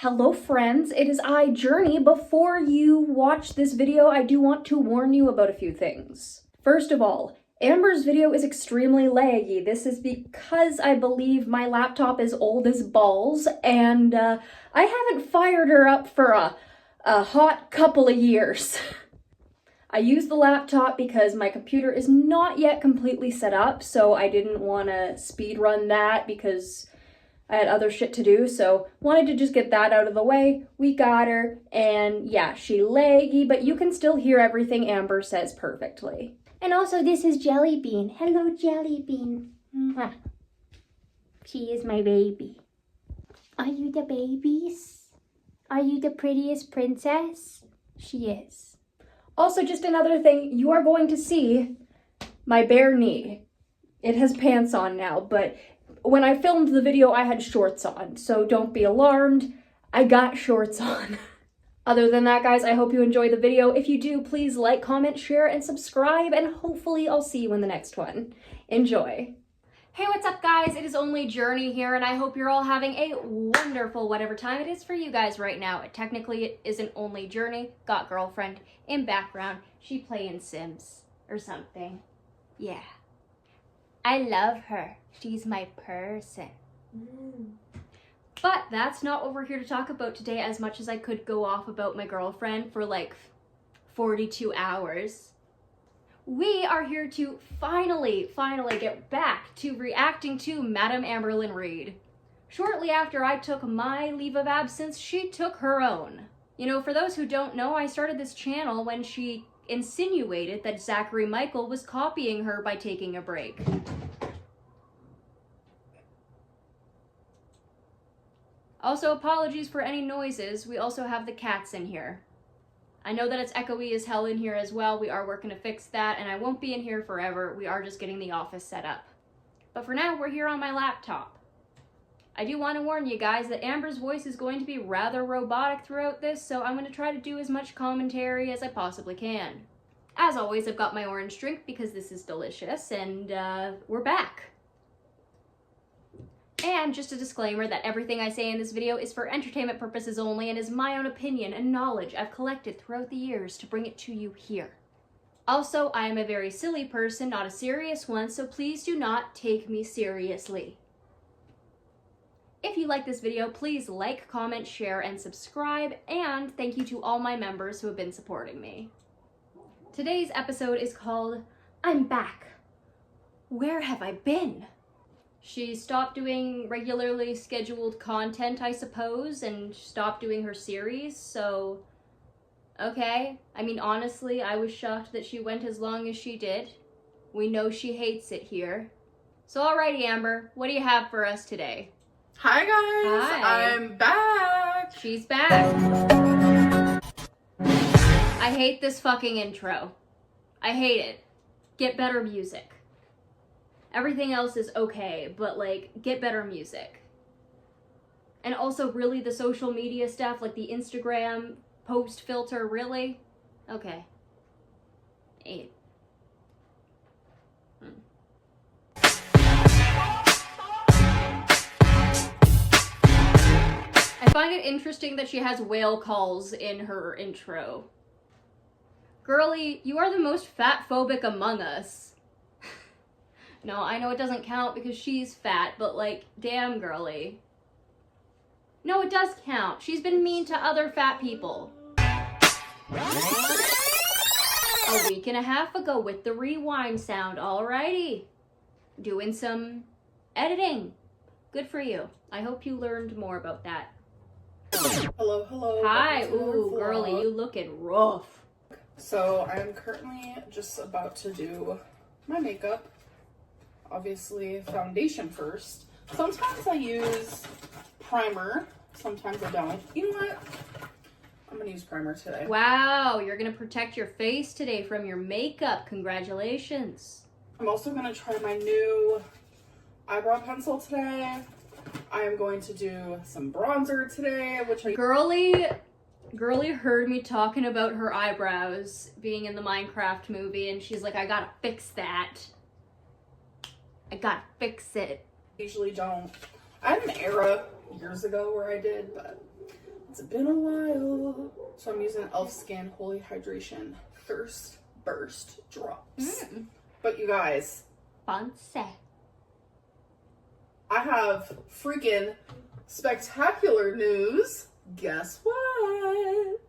Hello friends, it is I, Journey. Before you watch this video, I do want to warn you about a few things. First of all, Amber's video is extremely laggy. This is because I believe my laptop is old as balls, and I haven't fired her up for a hot couple of years. I use the laptop because my computer is not yet completely set up, so I didn't want to speed run that because I had other shit to do, so wanted to just get that out of the way. We got her, and yeah, she laggy, but you can still hear everything Amber says perfectly. And also, this is Jelly Bean. Hello, Jelly Bean. Mwah. She is my baby. Are you the babies? Are you the prettiest princess? She is. Also, just another thing, you are going to see my bare knee. It has pants on now, but when I filmed the video, I had shorts on, so don't be alarmed. I got shorts on. Other than that, guys, I hope you enjoy the video. If you do, please like, comment, share, and subscribe, and hopefully I'll see you in the next one. Enjoy. Hey, what's up, guys? It is only Journey here, and I hope you're all having a wonderful whatever time it is for you guys right now. Technically, it isn't only Journey. Got girlfriend in background. She playing Sims or something. Yeah. I love her. She's my person. But that's not what we're here to talk about today, as much as I could go off about my girlfriend for like 42 hours. We are here to finally get back to reacting to Madam Amberlyn Reid. Shortly after I took my leave of absence, she took her own. You know, for those who don't know, I started this channel when she insinuated that Zachary Michael was copying her by taking a break. Also, apologies for any noises. We also have the cats in here. I know that it's echoey as hell in here as well. We are working to fix that, and I won't be in here forever. We are just getting the office set up. But for now, we're here on my laptop. I do want to warn you guys that Amber's voice is going to be rather robotic throughout this, so I'm going to try to do as much commentary as I possibly can. As always, I've got my orange drink because this is delicious, and we're back. And just a disclaimer that everything I say in this video is for entertainment purposes only and is my own opinion and knowledge I've collected throughout the years to bring it to you here. Also, I am a very silly person, not a serious one, so please do not take me seriously. If you like this video, please like, comment, share, and subscribe, and thank you to all my members who have been supporting me. Today's episode is called, I'm Back. Where have I been? She stopped doing regularly scheduled content, I suppose, and stopped doing her series, so okay. I mean, honestly, I was shocked that she went as long as she did. We know she hates it here. So alrighty, Amber, what do you have for us today? Hi guys, Hi. I'm back. She's back. I hate this fucking intro. I hate it. Get better music. Everything else is okay, but like, get better music. And also, really, the social media stuff, like the Instagram post filter, really? Okay. 8. I find it interesting that she has whale calls in her intro. Girlie, you are the most fat-phobic among us. No, I know it doesn't count because she's fat, but like, damn, girly. No, it does count. She's been mean to other fat people. A week and a half ago with the rewind sound, alrighty. Doing some editing. Good for you. I hope you learned more about that. Hello, hello. Hi, ooh, girly, you looking rough. So I'm currently just about to do my makeup. Obviously, foundation first. Sometimes I use primer, sometimes I don't. You know what? I'm gonna use primer today. Wow, you're gonna protect your face today from your makeup. Congratulations. I'm also gonna try my new eyebrow pencil today. I am going to do some bronzer today, which I... Girly heard me talking about her eyebrows being in the Minecraft movie, and she's like, I gotta fix that. I gotta fix it. Usually don't. I had an era years ago where I did, but It's been a while. So I'm using Elf Skin Holy Hydration Thirst Burst Drops. But you guys, fancy. I have freaking spectacular news. Guess what?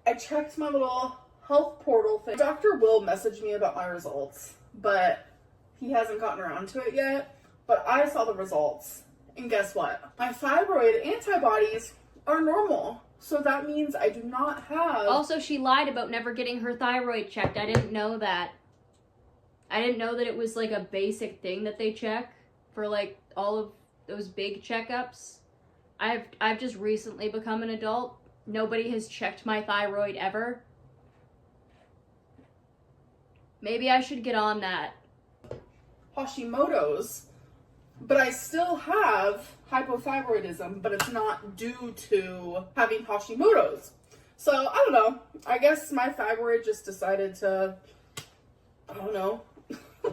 I checked my little health portal thing. Dr. Will messaged me about my results, but he hasn't gotten around to it yet. But I saw the results, and guess what? My thyroid antibodies are normal. So that means I do not have... Also, she lied about never getting her thyroid checked. I didn't know that. I didn't know that it was like a basic thing that they check for like all of those big checkups. I've just recently become an adult. Nobody has checked my thyroid ever. Maybe I should get on that. Hashimoto's, but I still have hypothyroidism, but it's not due to having Hashimoto's. So, I don't know. I guess my thyroid just decided to, I don't know,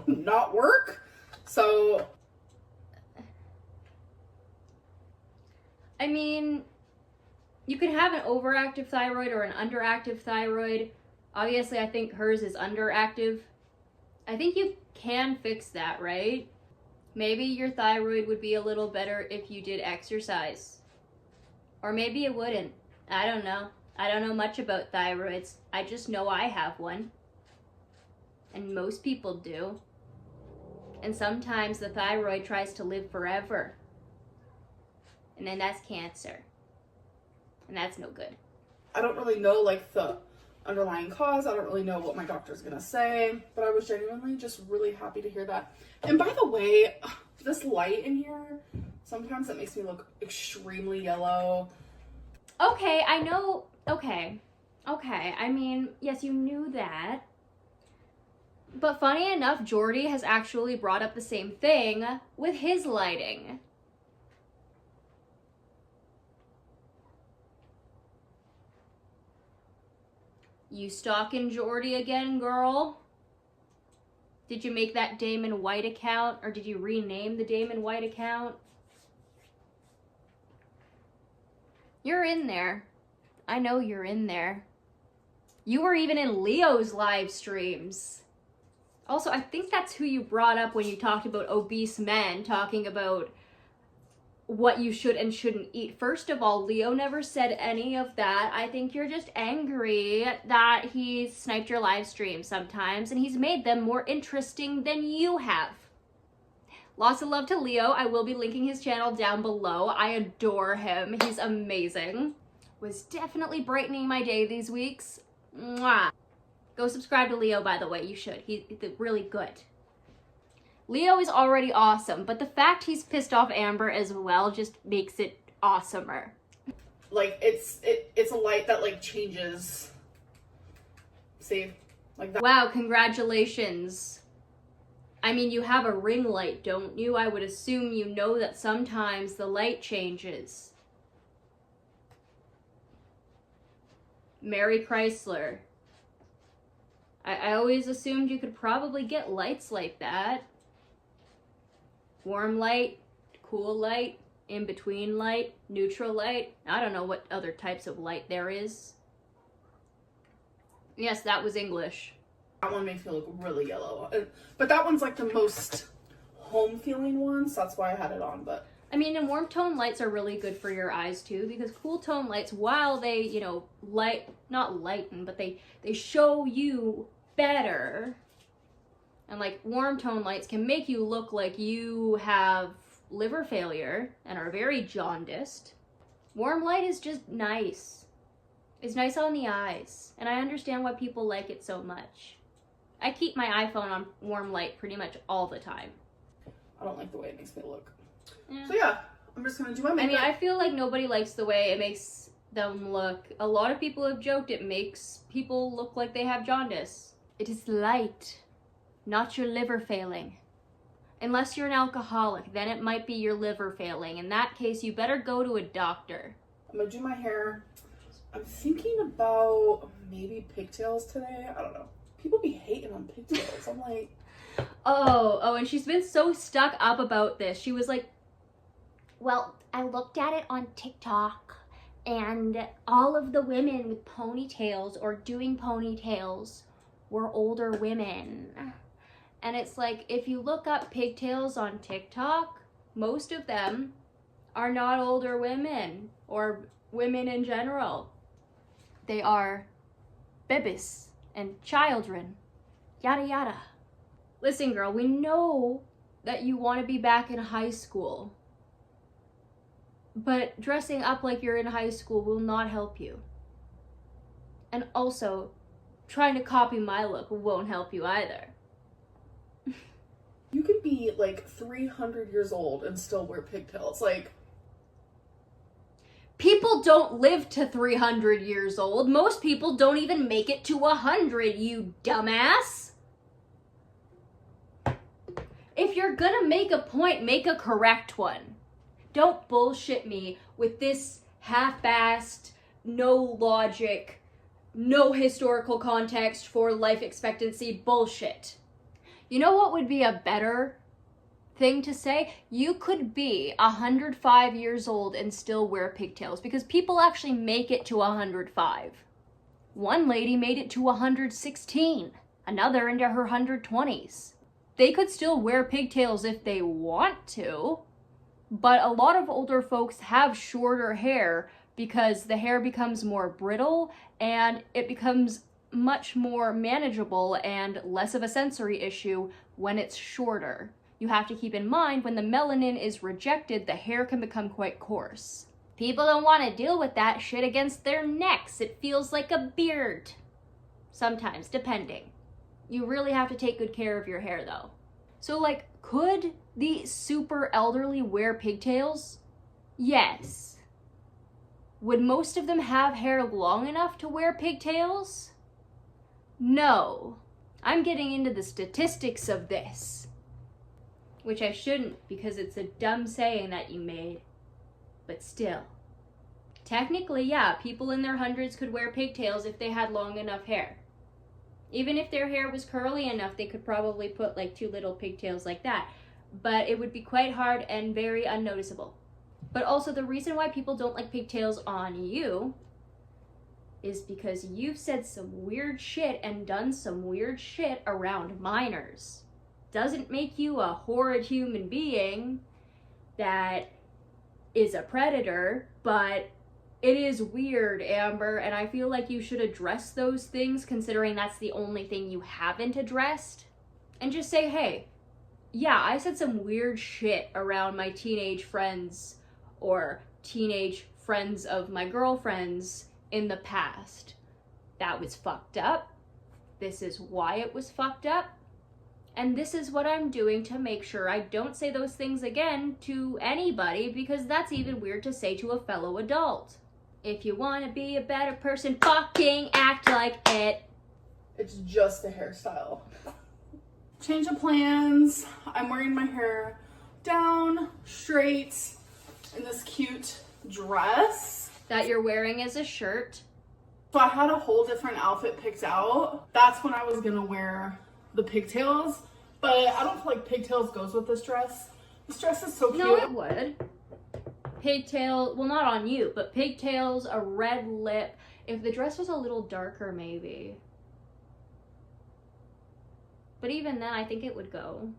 not work. So, I mean, you could have an overactive thyroid or an underactive thyroid. Obviously, I think hers is underactive. I think you can fix that, right? Maybe your thyroid would be a little better if you did exercise. Or maybe it wouldn't. I don't know. I don't know much about thyroids. I just know I have one. And most people do. And sometimes the thyroid tries to live forever. And then that's cancer. And that's no good. I don't really know like the underlying cause. I don't really know what my doctor's gonna say, but I was genuinely just really happy to hear that. And by the way, this light in here, sometimes it makes me look extremely yellow. Okay, I know. Okay. I mean, yes, you knew that. But funny enough, Jordy has actually brought up the same thing with his lighting. You stalking Jordy again, girl? Did you make that Damon White account, or did you rename the Damon White account? You're in there. I know you're in there. You were even in Leo's live streams. Also, I think that's who you brought up when you talked about obese men, talking about what you should and shouldn't eat. First of all, Leo never said any of that. I think you're just angry that he's sniped your live streams sometimes and he's made them more interesting than you have. Lots of love to Leo. I will be linking his channel down below. I adore him. He's amazing. Was definitely brightening my day these weeks. Mwah. Go subscribe to Leo, by the way. You should. He's really good. Leo is already awesome, but the fact he's pissed off Amber as well just makes it awesomer. Like, it's a light that, like, changes. See? Like that. Wow, congratulations. I mean, you have a ring light, don't you? I would assume you know that sometimes the light changes. Mary Chrysler. I always assumed you could probably get lights like that. Warm light, cool light, in-between light, neutral light. I don't know what other types of light there is. Yes, that was English. That one makes me look really yellow. But that one's like the most home-feeling one, so that's why I had it on. But I mean, and warm tone lights are really good for your eyes too, because cool tone lights, while they, you know, not lighten, but they show you better. And like warm tone lights can make you look like you have liver failure and are very jaundiced. Warm light is just nice. It's nice on the eyes. And I understand why people like it so much. I keep my iPhone on warm light pretty much all the time. I don't like the way it makes me look. Yeah. So yeah, I'm just gonna do my makeup. I mean, I feel like nobody likes the way it makes them look. A lot of people have joked it makes people look like they have jaundice. It is light, not your liver failing. Unless you're an alcoholic, then it might be your liver failing. In that case, you better go to a doctor. I'm gonna do my hair. I'm thinking about maybe pigtails today. I don't know. People be hating on pigtails. I'm like... Oh, and she's been so stuck up about this. She was like, well, I looked at it on TikTok, And all of the women with ponytails or doing ponytails were older women. And it's like, if you look up pigtails on TikTok, most of them are not older women or women in general. They are bebés and children, yada yada. Listen, girl, we know that you want to be back in high school, but dressing up like you're in high school will not help you. And also, trying to copy my look won't help you either. You could be like 300 years old and still wear pigtails. Like, people don't live to 300 years old. Most people don't even make it to 100, you dumbass. If you're gonna make a point, make a correct one. Don't bullshit me with this half-assed, no logic, no historical context for life expectancy bullshit. You know what would be a better thing to say? You could be 105 years old and still wear pigtails, because people actually make it to 105. One lady made it to 116, another into her 120s. They could still wear pigtails if they want to, but a lot of older folks have shorter hair because the hair becomes more brittle and it becomes much more manageable and less of a sensory issue when it's shorter. You have to keep in mind, when the melanin is rejected, the hair can become quite coarse. People don't want to deal with that shit against their necks. It feels like a beard. Sometimes, depending. You really have to take good care of your hair, though. So, like, could the super elderly wear pigtails? Yes. Would most of them have hair long enough to wear pigtails? No. I'm getting into the statistics of this. Which I shouldn't, because it's a dumb saying that you made. But still. Technically, yeah, people in their hundreds could wear pigtails if they had long enough hair. Even if their hair was curly enough, they could probably put like 2 little pigtails like that. But it would be quite hard and very unnoticeable. But also, the reason why people don't like pigtails on you is because you've said some weird shit and done some weird shit around minors. Doesn't make you a horrid human being that is a predator, but it is weird, Amber, and I feel like you should address those things, considering that's the only thing you haven't addressed. And just say, hey, yeah, I said some weird shit around my teenage friends or teenage friends of my girlfriends in the past. That was fucked up. This is why it was fucked up. And this is what I'm doing to make sure I don't say those things again to anybody, because that's even weird to say to a fellow adult. If you want to be a better person, fucking act like it. it's just a hairstyle. Change of plans. I'm wearing my hair down, straight, in this cute dress. That you're wearing as a shirt. So I had a whole different outfit picked out. That's when I was gonna wear the pigtails, but I don't feel like pigtails goes with this dress. This dress is so cute. No, it would. Pigtail, well, not on you, but pigtails, a red lip. If the dress was a little darker, maybe. But even then, I think it would go.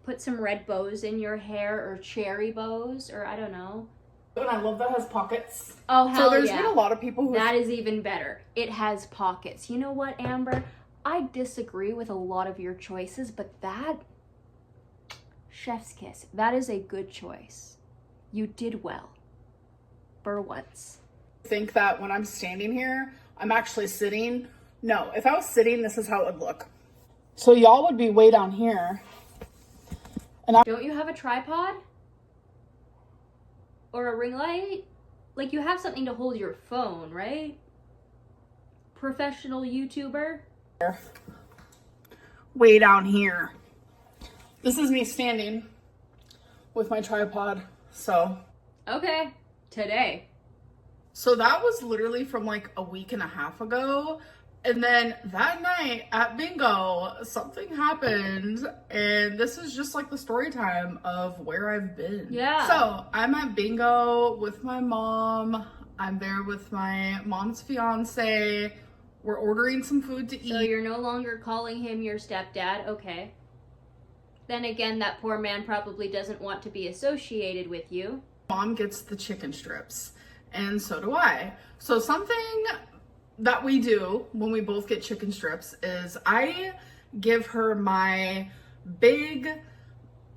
Put some red bows in your hair, or cherry bows, or I don't know. And I love that it has pockets. Oh, hell yeah. So there's been a lot of people who... That is even better. It has pockets. You know what, Amber? I disagree with a lot of your choices, but that... chef's kiss. That is a good choice. You did well. For once. think that when I'm standing here, I'm actually sitting. No, if I was sitting, this is how it would look. So y'all would be way down here. And Don't you have a tripod? Or a ring light? Like, you have something to hold your phone, right? Professional YouTuber? Way down here. This is me standing with my tripod, so. Okay, today. So that was literally from like a week and a half ago. And then that night at bingo, something happened. And this is just like the story time of where I've been. Yeah. So I'm at bingo with my mom. I'm there with my mom's fiance. We're ordering some food to eat. So you're no longer calling him your stepdad, okay. Then again, that poor man probably doesn't want to be associated with you. Mom gets the chicken strips, and so do I. So something that we do when we both get chicken strips is I give her my big,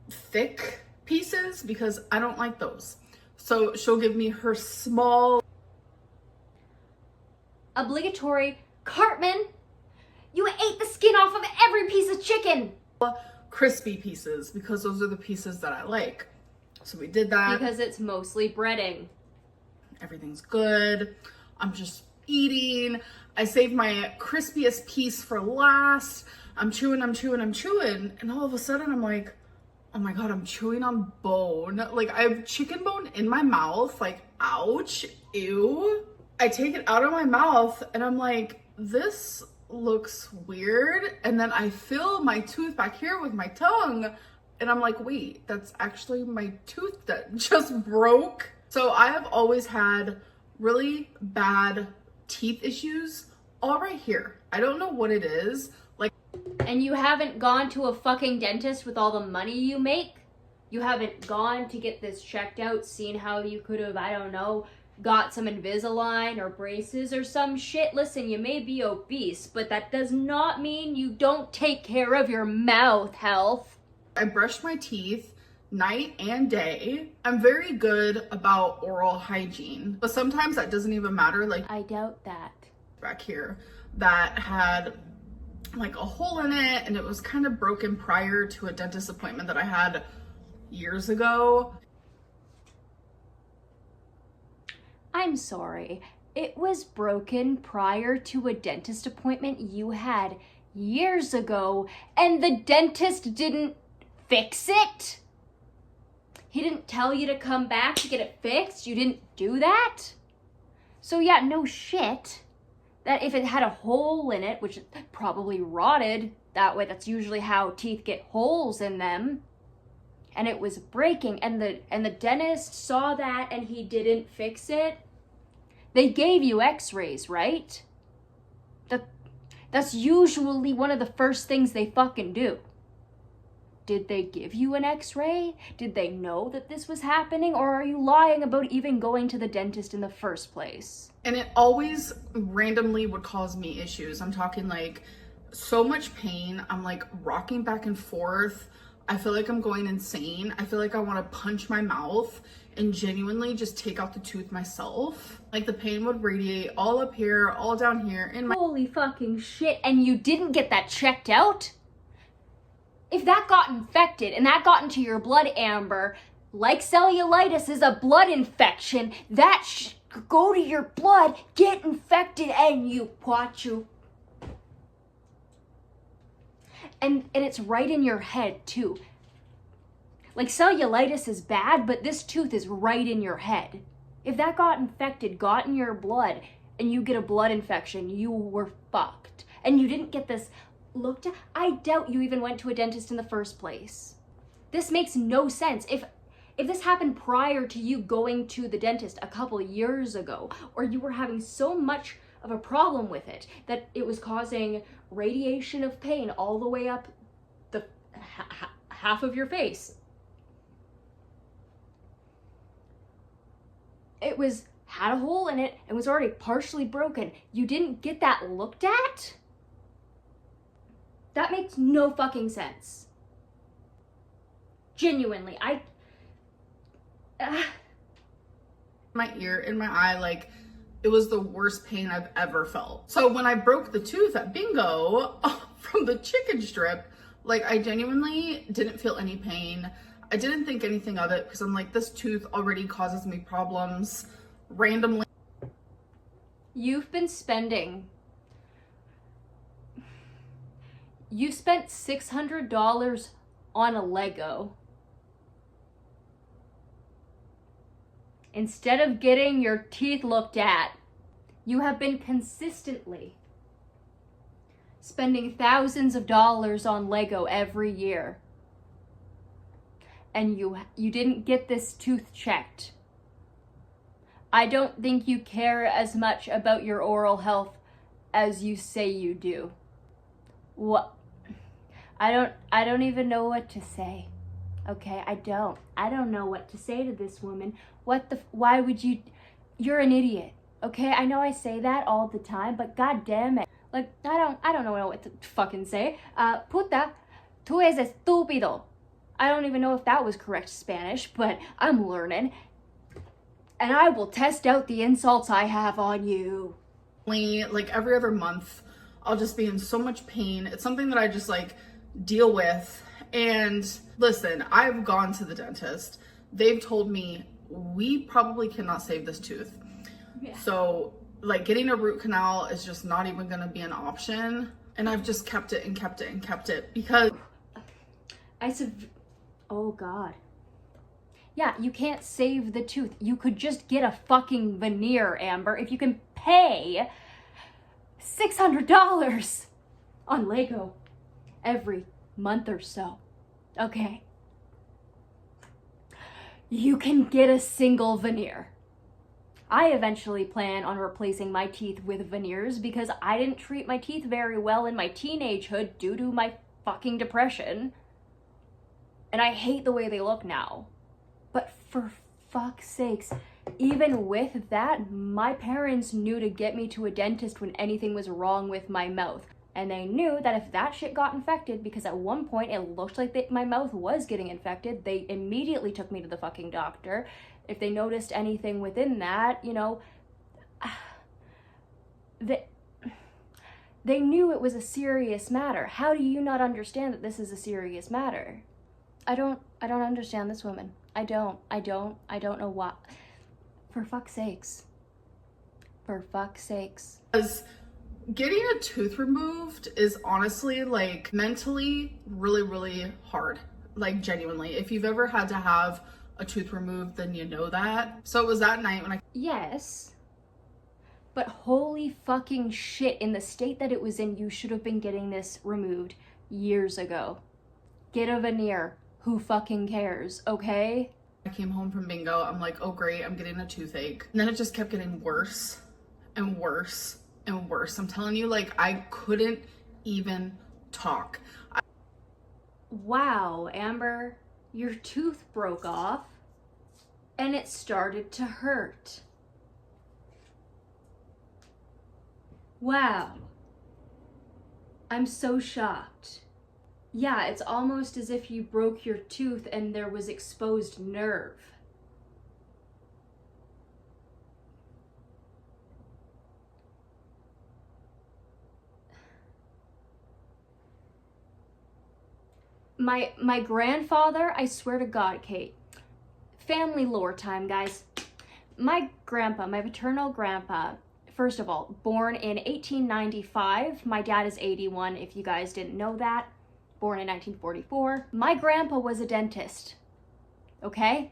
thick pieces because I don't like those. So she'll give me her small. Obligatory. Cartman, you ate the skin off of every piece of chicken. Crispy pieces because those are the pieces that I like. So we did that. Because it's mostly breading. Everything's good. I'm just eating. I saved my crispiest piece for last. I'm chewing. And all of a sudden I'm like, oh my God, I'm chewing on bone. Like I have chicken bone in my mouth. Like, ouch, ew. I take it out of my mouth and I'm like, this looks weird. And then I feel my tooth back here with my tongue. And I'm like, wait, that's actually my tooth that just broke. So I have always had really bad teeth issues all right here. I don't know what it is. Like, and you haven't gone to a fucking dentist with all the money you make? You haven't gone to get this checked out, seen how you could have, I don't know, got some Invisalign or braces or some shit? Listen, you may be obese, but that does not mean you don't take care of your mouth health. I brush my teeth night and day. I'm very good about oral hygiene, but sometimes that doesn't even matter. Like I doubt that. Back here that had like a hole in it and it was kind of broken prior to a dentist appointment that I had years ago. I'm sorry. It was broken prior to a dentist appointment you had years ago, and the dentist didn't fix it? He didn't tell you to come back to get it fixed? You didn't do that? So yeah, no shit. That if it had a hole in it, which probably rotted that way, that's usually how teeth get holes in them, and it was breaking, and the dentist saw that and he didn't fix it, they gave you x-rays, right? That's usually one of the first things they fucking do. Did they give you an x-ray? Did they know that this was happening? Or are you lying about even going to the dentist in the first place? And it always randomly would cause me issues. I'm talking like so much pain. I'm like rocking back and forth. I feel like I'm going insane. I feel like I want to punch my mouth and genuinely just take out the tooth myself. Like the pain would radiate all up here, all down here in my— Holy fucking shit, and you didn't get that checked out? If that got infected and that got into your blood, Amber, like cellulitis is a blood infection, that go to your blood, get infected, and you watch you. And it's right in your head too. Like cellulitis is bad, but this tooth is right in your head. If that got infected, got in your blood, and you get a blood infection, you were fucked. And you didn't get this looked at. I doubt you even went to a dentist in the first place. This makes no sense. If this happened prior to you going to the dentist a couple years ago, or you were having so much of a problem with it that it was causing radiation of pain all the way up the half of your face, it had a hole in it and was already partially broken, you didn't get that looked at? That makes no fucking sense. Genuinely, my ear, in my eye, like it was the worst pain I've ever felt. So when I broke the tooth at bingo from the chicken strip, like I genuinely didn't feel any pain. I didn't think anything of it because I'm like, this tooth already causes me problems randomly. You spent $600 on a Lego instead of getting your teeth looked at. You have been consistently spending thousands of dollars on Lego every year, and you didn't get this tooth checked. I don't think you care as much about your oral health as you say you do. What? I don't even know what to say. Okay, I don't know what to say to this woman. Why would you, you're an idiot. Okay, I know I say that all the time, but god damn it. Like, I don't know what to fucking say. Puta, tú eres estúpido. I don't even know if that was correct Spanish, but I'm learning. And I will test out the insults I have on you. Like every other month, I'll just be in so much pain. It's something that I just like deal with. And listen, I've gone to the dentist. They've told me we probably cannot save this tooth. Yeah. So like getting a root canal is just not even going to be an option. And I've just kept it and kept it and kept it because oh god. Yeah, you can't save the tooth. You could just get a fucking veneer, Amber, if you can pay $600 on Lego every month or so. Okay. You can get a single veneer. I eventually plan on replacing my teeth with veneers because I didn't treat my teeth very well in my teenagehood due to my fucking depression. And I hate the way they look now. But for fuck's sakes, even with that, my parents knew to get me to a dentist when anything was wrong with my mouth. And they knew that if that shit got infected, because at one point it looked like my mouth was getting infected, they immediately took me to the fucking doctor. If they noticed anything within that, you know, they knew it was a serious matter. How do you not understand that this is a serious matter? I don't understand this woman. I don't know what. For fuck's sakes. For fuck's sakes. Because getting a tooth removed is honestly like mentally really, really hard. Like genuinely. If you've ever had to have a tooth removed, then you know that. So it was that night when Yes. But holy fucking shit, in the state that it was in, you should have been getting this removed years ago. Get a veneer. Who fucking cares, okay? I came home from bingo. I'm like, oh great, I'm getting a toothache. And then it just kept getting worse and worse and worse. I'm telling you, like, I couldn't even talk. Wow, Amber, your tooth broke off and it started to hurt. Wow. I'm so shocked. Yeah, it's almost as if you broke your tooth and there was exposed nerve. My grandfather, I swear to God, Kate, family lore time, guys. My grandpa, my paternal grandpa, first of all, born in 1895. My dad is 81, if you guys didn't know that. Born in 1944. My grandpa was a dentist, okay?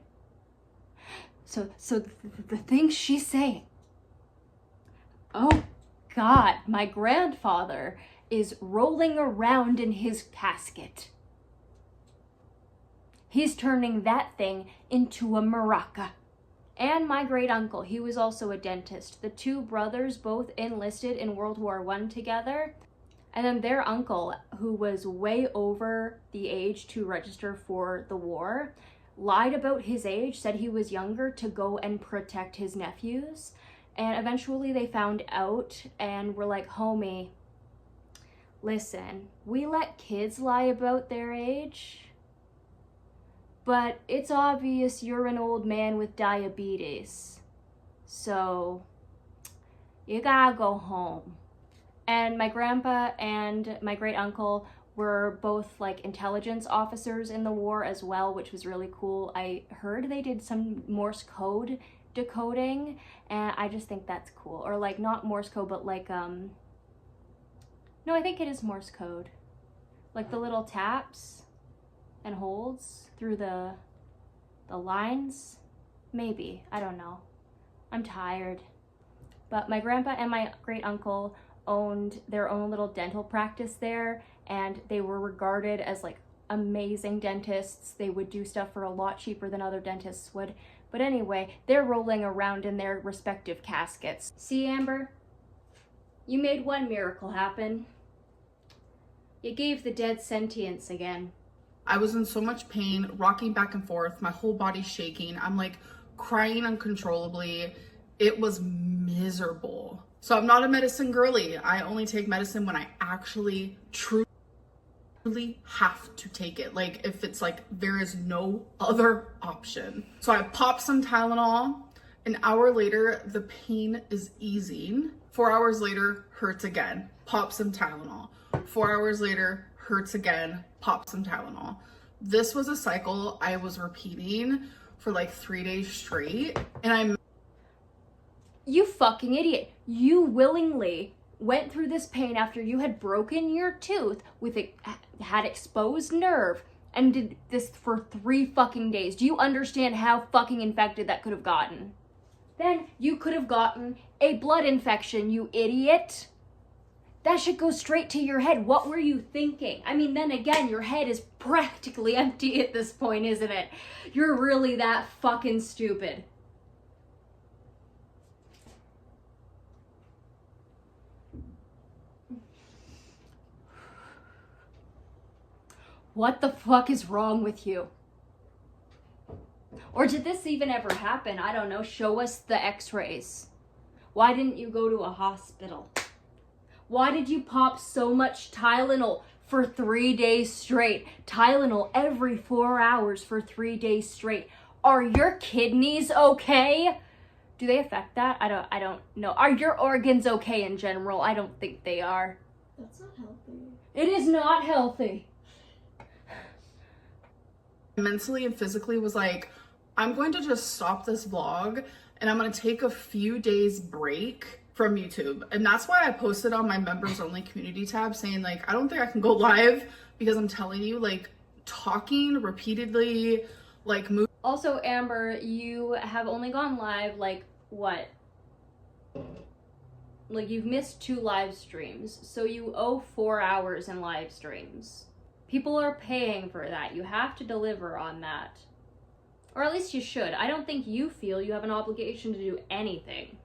So the things she's saying. Oh God, my grandfather is rolling around in his casket. He's turning that thing into a maraca. And my great uncle, he was also a dentist. The two brothers both enlisted in World War I together. And then their uncle, who was way over the age to register for the war, lied about his age, said he was younger to go and protect his nephews. And eventually they found out and were like, homie, listen, we let kids lie about their age, but it's obvious you're an old man with diabetes. So you gotta go home. And my grandpa and my great uncle were both like intelligence officers in the war as well, which was really cool. I heard they did some Morse code decoding, and I just think that's cool. Or like not Morse code, but like no, I think it is Morse code. Like the little taps and holds through the lines. Maybe, I don't know. I'm tired. But my grandpa and my great uncle owned their own little dental practice there, and they were regarded as like amazing dentists. They would do stuff for a lot cheaper than other dentists would. But anyway, they're rolling around in their respective caskets. See, Amber? You made one miracle happen. You gave the dead sentience again. I was in so much pain, rocking back and forth, my whole body shaking. I'm like crying uncontrollably. It was miserable. So I'm not a medicine girly. I only take medicine when I actually truly have to take it. Like if it's like there is no other option. So I pop some Tylenol. An hour later, the pain is easing. 4 hours later, hurts again. Pop some Tylenol. 4 hours later, hurts again. Pop some Tylenol. This was a cycle I was repeating for like 3 days straight. And You fucking idiot. You willingly went through this pain after you had broken your tooth had exposed nerve and did this for 3 fucking days. Do you understand how fucking infected that could have gotten? Then you could have gotten a blood infection, you idiot. That should go straight to your head. What were you thinking? I mean, then again, your head is practically empty at this point, isn't it? You're really that fucking stupid. What the fuck is wrong with you? Or did this even ever happen? I don't know. Show us the x-rays. Why didn't you go to a hospital? Why did you pop so much Tylenol for 3 days straight? Tylenol every 4 hours for 3 days straight. Are your kidneys okay? Do they affect that? I don't know. Are your organs okay in general? I don't think they are. That's not healthy. It is not healthy. mentally and physically was like, I'm going to just stop this vlog and I'm going to take a few days break from YouTube. And that's why I posted on my members only community tab saying like, I don't think I can go live because I'm telling you, like, talking repeatedly, like moving. Also, Amber, you have only gone live like what? Like you've missed 2 live streams, so you owe 4 hours in live streams. People are paying for that. You have to deliver on that. Or at least you should. I don't think you feel you have an obligation to do anything.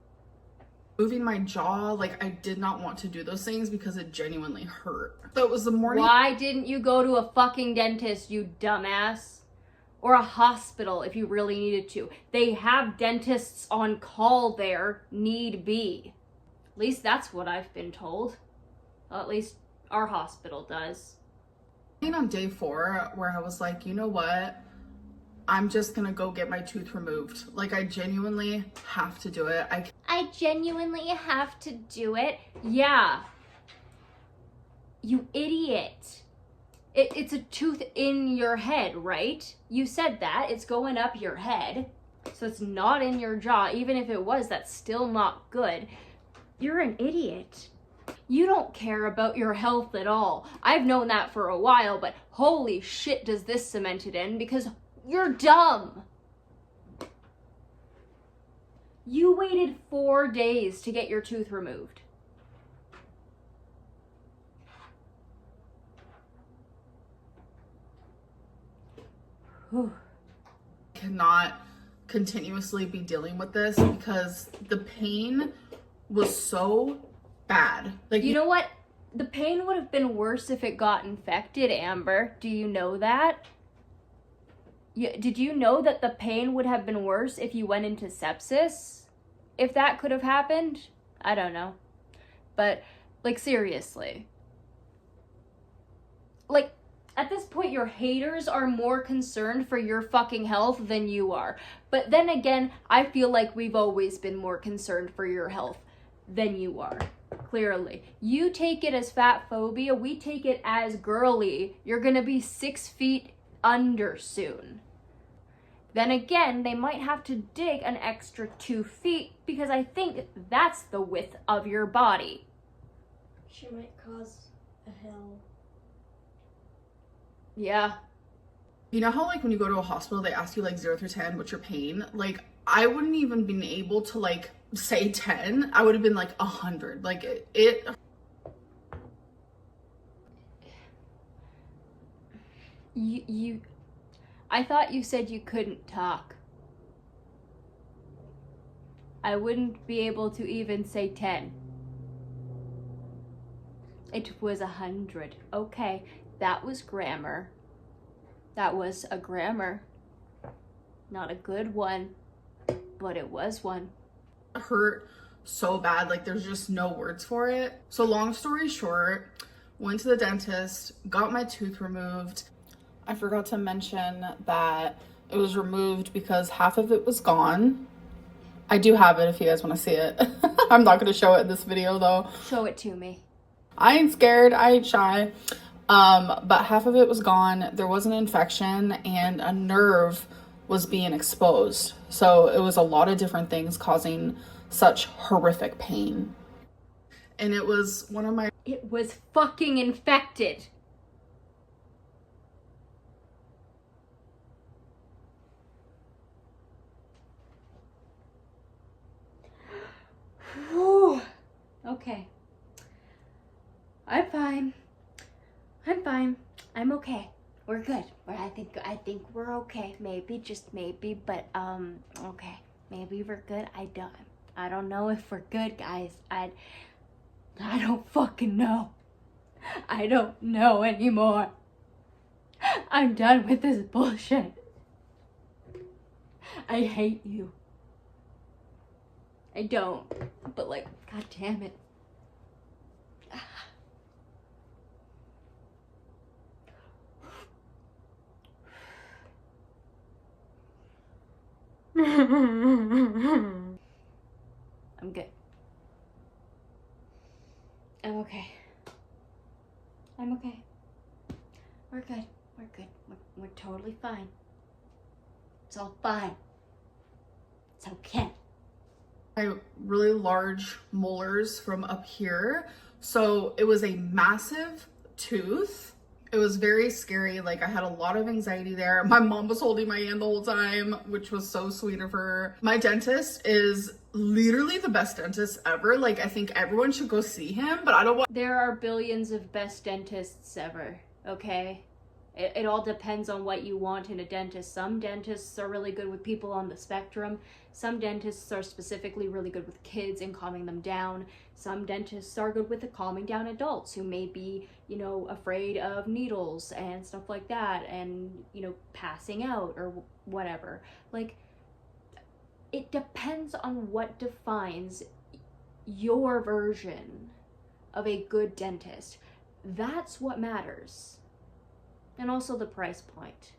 Moving my jaw, like I did not want to do those things because it genuinely hurt. So it was the morning. Why didn't you go to a fucking dentist, you dumbass? Or a hospital if you really needed to. They have dentists on call there, need be. At least that's what I've been told. Well, at least our hospital does. On day 4 where I was like, you know what? I'm just gonna go get my tooth removed. Like I genuinely have to do it. I genuinely have to do it? Yeah. You idiot. It's a tooth in your head, right? You said that. It's going up your head. So it's not in your jaw. Even if it was, that's still not good. You're an idiot. You don't care about your health at all. I've known that for a while, but holy shit does this cement it in because you're dumb. You waited 4 days to get your tooth removed. Cannot continuously be dealing with this because the pain was so bad. Like, you know what? The pain would have been worse if it got infected, Amber. Do you know that? Did you know that the pain would have been worse if you went into sepsis? If that could have happened? I don't know. But, like, seriously. Like, at this point, your haters are more concerned for your fucking health than you are. But then again, I feel like we've always been more concerned for your health than you are. Clearly. You take it as fat phobia, we take it as girly. You're gonna be 6 feet under soon. Then again, they might have to dig an extra 2 feet because I think that's the width of your body. She might cause a hill. Yeah. you know how like when you go to a hospital, they ask you like 0 through 10, what's your pain? Like I wouldn't even been able to like say 10. I would have been like 100. Like it I thought you said you couldn't talk. I wouldn't be able to even say 10. It was 100. Okay, that was grammar. That was a grammar. Not a good one, but it was one. It hurt so bad, like there's just no words for it. So long story short, went to the dentist, got my tooth removed. I forgot to mention that it was removed because half of it was gone. I do have it if you guys want to see it. I'm not going to show it in this video though. Show it to me. I ain't scared, I ain't shy. But half of it was gone. There was an infection and a nerve was being exposed. So it was a lot of different things causing such horrific pain. And it was one of my... It was fucking infected. Whew. Okay. I'm fine. I'm fine. I'm okay. We're good. I think we're okay. Maybe, just maybe, but okay. Maybe we're good. I don't know if we're good, guys. I don't fucking know. I don't know anymore. I'm done with this bullshit. I hate you. I don't, but like, god damn it. I'm good. I'm okay. I'm okay. We're good. We're good. We're totally fine. It's all fine. It's okay. I have really large molars from up here. So it was a massive tooth. It was very scary. Like I had a lot of anxiety there. My mom was holding my hand the whole time, which was so sweet of her. My dentist is literally the best dentist ever. Like I think everyone should go see him, but I don't want... There are billions of best dentists ever, okay? It all depends on what you want in a dentist. Some dentists are really good with people on the spectrum. Some dentists are specifically really good with kids and calming them down. Some dentists are good with calming down adults who may be, you know, afraid of needles and stuff like that and, you know, passing out or whatever. Like, it depends on what defines your version of a good dentist. That's what matters. And also the price point.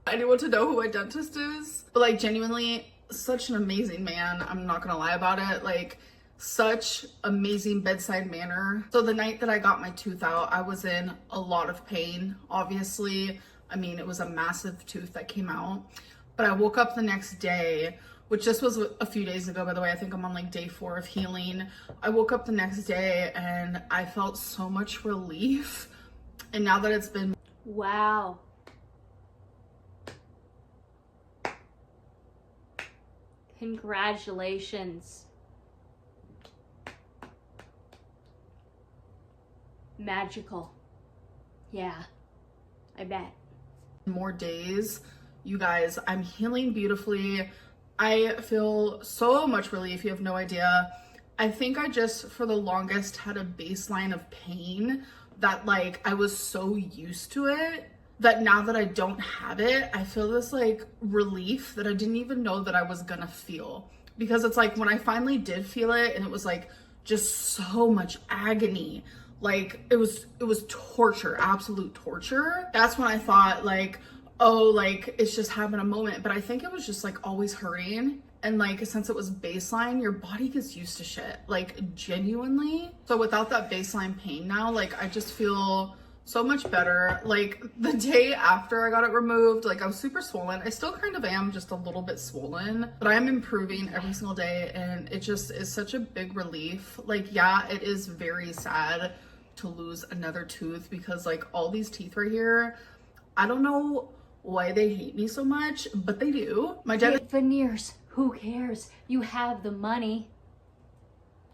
Anyone to know who my dentist is, but like genuinely such an amazing man. I'm not gonna lie about it. Like such amazing bedside manner. So the night that I got my tooth out, I was in a lot of pain. Obviously, I mean, it was a massive tooth that came out, but I woke up the next day, which this was a few days ago, by the way. I think I'm on like day 4 of healing. I woke up the next day and I felt so much relief. And now that it's been... Wow. Congratulations. Magical. Yeah, I bet. More days, you guys, I'm healing beautifully. I feel so much relief. You have no idea. I think I just, for the longest, had a baseline of pain that like I was so used to it that now that I don't have it, I feel this like relief that I didn't even know that I was gonna feel. Because it's like when I finally did feel it and it was like just so much agony, like it was torture, absolute torture. That's when I thought like, oh, like it's just having a moment. But I think it was just like always hurting. And like, since it was baseline, your body gets used to shit, like genuinely. So without that baseline pain now, like I just feel so much better. Like the day after I got it removed, like I was super swollen. I still kind of am, just a little bit swollen, but I am improving every single day. And it just is such a big relief. Like, yeah, it is very sad to lose another tooth because like all these teeth right here, I don't know why they hate me so much, but they do. My dentist... Veneers. Who cares? You have the money.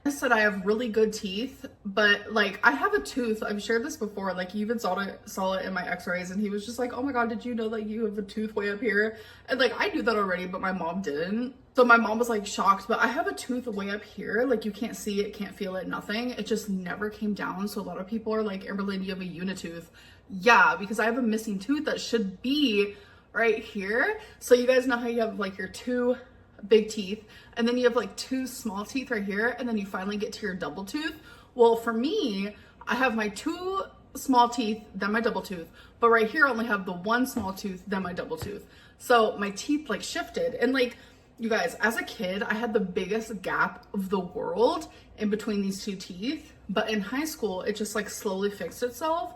Said I have really good teeth, but like I have a tooth. I've shared this before. Like you even saw it in my x-rays and he was just like, oh my god, did you know that you have a tooth way up here? And like I knew that already, but my mom didn't. So my mom was like shocked, but I have a tooth way up here. Like you can't see it, can't feel it, nothing. It just never came down. So a lot of people are like, Amberlynn, you have a unitooth. Yeah, because I have a missing tooth that should be right here. So you guys know how you have like your two big teeth and then you have like two small teeth right here and then you finally get to your double tooth. Well, for me, I have my two small teeth, then my double tooth, but right here I only have the one small tooth, then my double tooth. So my teeth like shifted, and like, you guys, as a kid, I had the biggest gap of the world in between these two teeth, but in high school, it just like slowly fixed itself.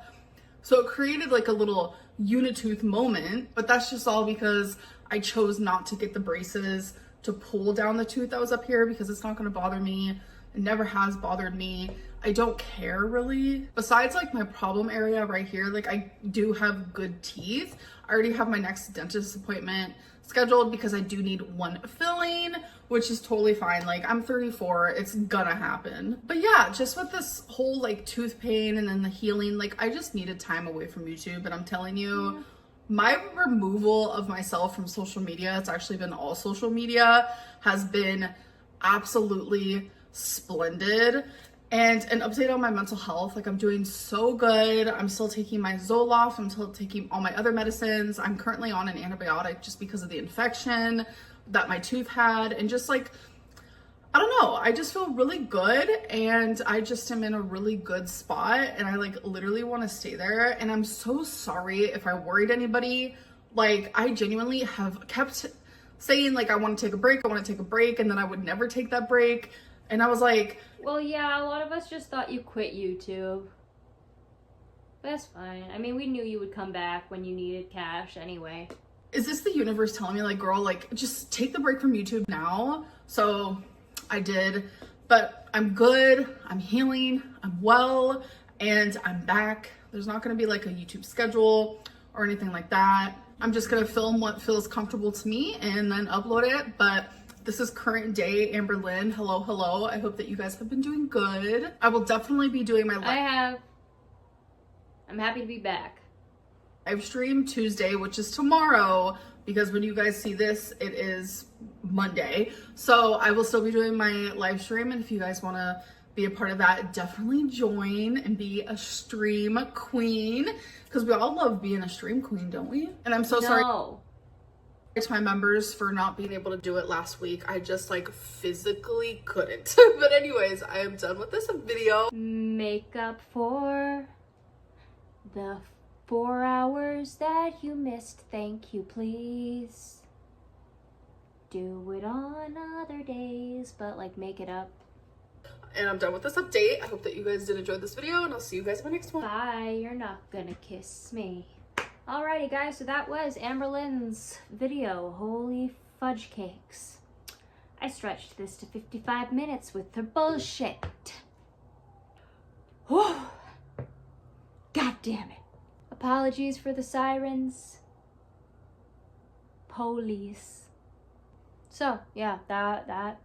So it created like a little unitooth moment, but that's just all because I chose not to get the braces to pull down the tooth that was up here because it's not gonna bother me. It never has bothered me. I don't care really. Besides like my problem area right here, like I do have good teeth. I already have my next dentist appointment scheduled because I do need one filling, which is totally fine. Like I'm 34, it's gonna happen. But yeah, just with this whole like tooth pain and then the healing, like I just needed time away from YouTube. And I'm telling you, my removal of myself from social media, it's actually been all social media, has been absolutely splendid. And an update on my mental health, like I'm doing so good. I'm still taking my Zoloft, I'm still taking all my other medicines. I'm currently on an antibiotic just because of the infection that my tooth had. And just like, I don't know, I just feel really good and I just am in a really good spot and I like literally want to stay there. And I'm so sorry if I worried anybody. Like I genuinely have kept saying like, I want to take a break, and then I would never take that break. And I was like, well, yeah, a lot of us just thought you quit YouTube. That's fine. I mean, we knew you would come back when you needed cash anyway. Is this the universe telling me like, girl, like just take the break from YouTube now? So I did, but I'm good, I'm healing, I'm well, and I'm back. There's not gonna be like a YouTube schedule or anything like that. I'm just gonna film what feels comfortable to me and then upload it. But this is current day Amberlynn. Hello. I hope that you guys have been doing good. I will definitely be doing my I have. I'm happy to be back. live stream Tuesday, which is tomorrow, because when you guys see this, it is Monday. So I will still be doing my live stream, and if you guys want to be a part of that, definitely join and be a stream queen, because we all love being a stream queen, don't we? And I'm so sorry to my members for not being able to do it last week. I just like physically couldn't. But anyways, I am done with this video. Make up for the 4 hours that you missed, thank you, please. Do it on other days, but like make it up. And I'm done with this update. I hope that you guys did enjoy this video, and I'll see you guys in my next one. Bye, you're not gonna kiss me. Alrighty guys, so that was Amberlynn's video. Holy fudge cakes. I stretched this to 55 minutes with her bullshit. Whew. God damn it. Apologies for the sirens. Police. So, yeah, that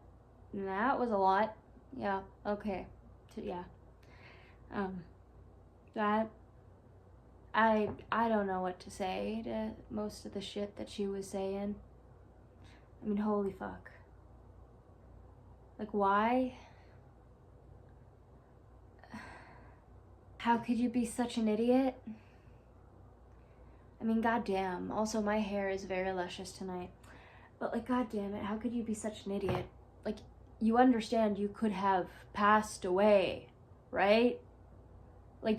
was a lot. Yeah, okay. Yeah. That I don't know what to say to most of the shit that she was saying. I mean, holy fuck. Like, why? How could you be such an idiot? I mean, goddamn. Also, my hair is very luscious tonight. But, like, goddamn it, how could you be such an idiot? Like, you understand you could have passed away, right? Like,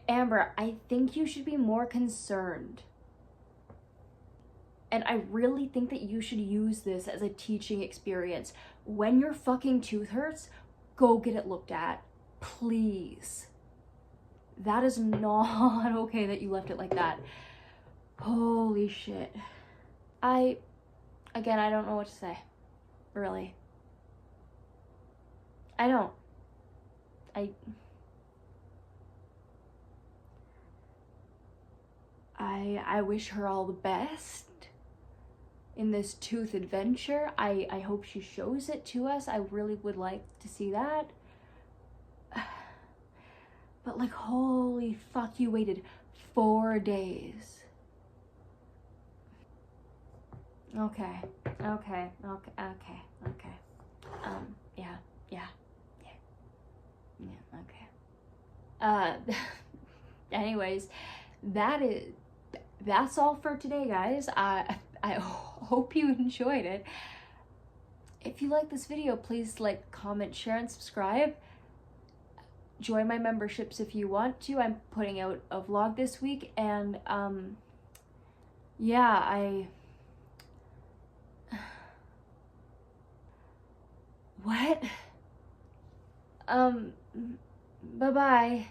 Amber, I think you should be more concerned. And I really think that you should use this as a teaching experience. When your fucking tooth hurts, go get it looked at. Please. That is not okay that you left it like that. Holy shit. Again, I don't know what to say. Really. I don't. I wish her all the best in this tooth adventure. I hope she shows it to us. I really would like to see that. But like, holy fuck, you waited 4 days. Okay. Okay, okay, okay, okay. Yeah, yeah, yeah, yeah, okay. Anyways, that's all for today, guys. I hope you enjoyed it. If you like this video, please like, comment, share, and subscribe. Join my memberships if you want to. I'm putting out a vlog this week, and yeah, what? Bye-bye.